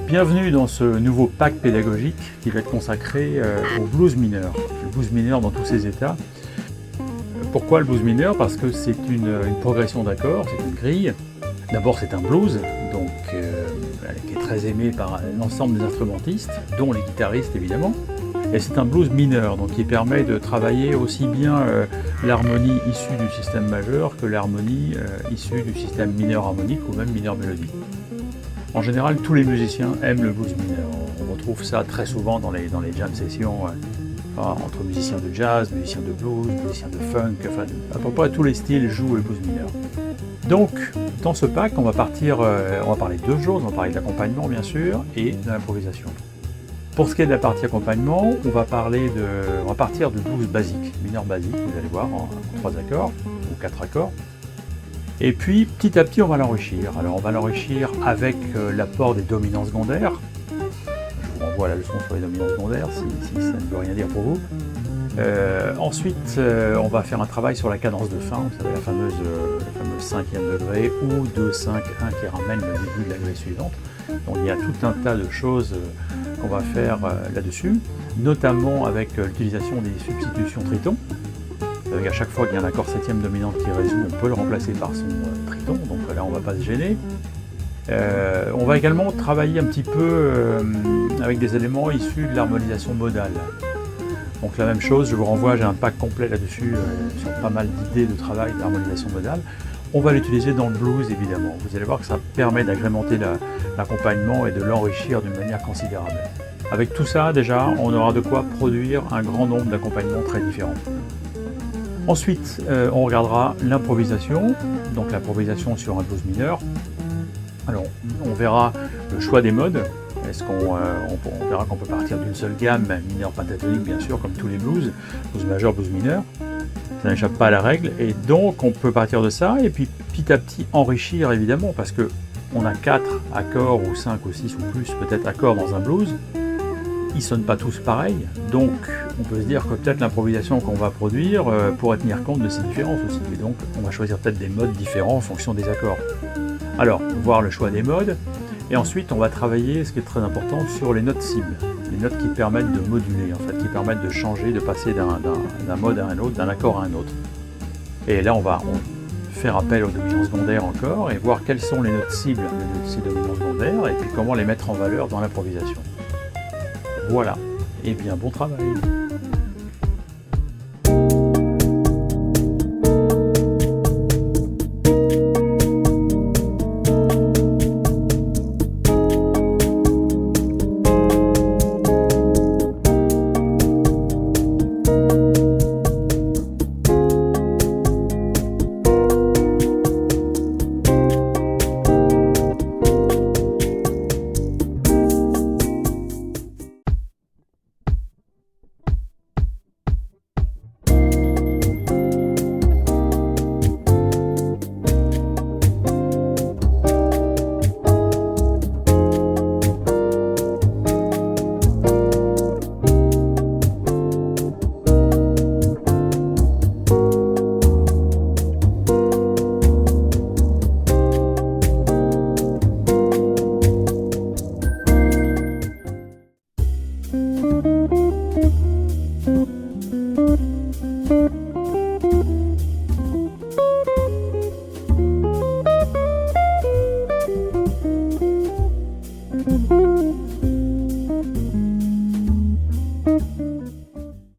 Bienvenue dans ce nouveau pack pédagogique qui va être consacré au blues mineur. Le blues mineur dans tous ses états. Pourquoi le blues mineur? Parce que c'est une progression d'accords, c'est une grille. D'abord c'est un blues, donc, qui est très aimé par l'ensemble des instrumentistes, dont les guitaristes évidemment. Et c'est un blues mineur, donc qui permet de travailler aussi bien l'harmonie issue du système majeur que l'harmonie issue du système mineur harmonique ou même mineur mélodique. En général, tous les musiciens aiment le blues mineur. On retrouve ça très souvent dans les jam sessions entre musiciens de jazz, musiciens de blues, musiciens de funk, enfin à peu près tous les styles jouent le blues mineur. Donc, dans ce pack, on va parler de deux choses. On va parler de l'accompagnement bien sûr et de l'improvisation. Pour ce qui est de la partie accompagnement, on va partir du blues basique, mineur basique, vous allez voir, en 3 accords ou 4 accords. Et puis, petit à petit, on va l'enrichir. Alors, on va l'enrichir avec l'apport des dominants secondaires. Je vous renvoie à la leçon sur les dominants secondaires, si ça ne veut rien dire pour vous. Ensuite, on va faire un travail sur la cadence de fin, vous savez, la fameuse 5e degré, ou 2, 5, 1 qui ramène le début de la grille suivante. Donc, il y a tout un tas de choses qu'on va faire là-dessus, notamment avec l'utilisation des substitutions tritons. À chaque fois qu'il y a un accord 7e dominante qui résout, on peut le remplacer par son triton, donc là on ne va pas se gêner. On va également travailler un petit peu avec des éléments issus de l'harmonisation modale. Donc la même chose, je vous renvoie, j'ai un pack complet là-dessus sur pas mal d'idées de travail d'harmonisation modale. On va l'utiliser dans le blues évidemment. Vous allez voir que ça permet d'agrémenter l'accompagnement et de l'enrichir d'une manière considérable. Avec tout ça déjà, on aura de quoi produire un grand nombre d'accompagnements très différents. Ensuite, on regardera l'improvisation, donc l'improvisation sur un blues mineur. Alors, on verra le choix des modes. Est-ce on verra qu'on peut partir d'une seule gamme, mineur pentatonique bien sûr, comme tous les blues majeur, blues mineur. Ça n'échappe pas à la règle, et donc on peut partir de ça, et puis petit à petit enrichir évidemment, parce que on a 4 accords, ou 5 ou 6 ou plus peut-être accords dans un blues. Ils ne sonnent pas tous pareils, donc on peut se dire que peut-être l'improvisation qu'on va produire pourrait tenir compte de ces différences aussi, et donc on va choisir peut-être des modes différents en fonction des accords. Alors, voir le choix des modes, et ensuite on va travailler, ce qui est très important, sur les notes cibles, les notes qui permettent de moduler, en fait, qui permettent de changer, de passer d'un mode à un autre, d'un accord à un autre. Et là on va faire appel aux dominants secondaires encore, et voir quelles sont les notes cibles de ces dominants secondaires, et puis comment les mettre en valeur dans l'improvisation. Voilà, et bien bon travail.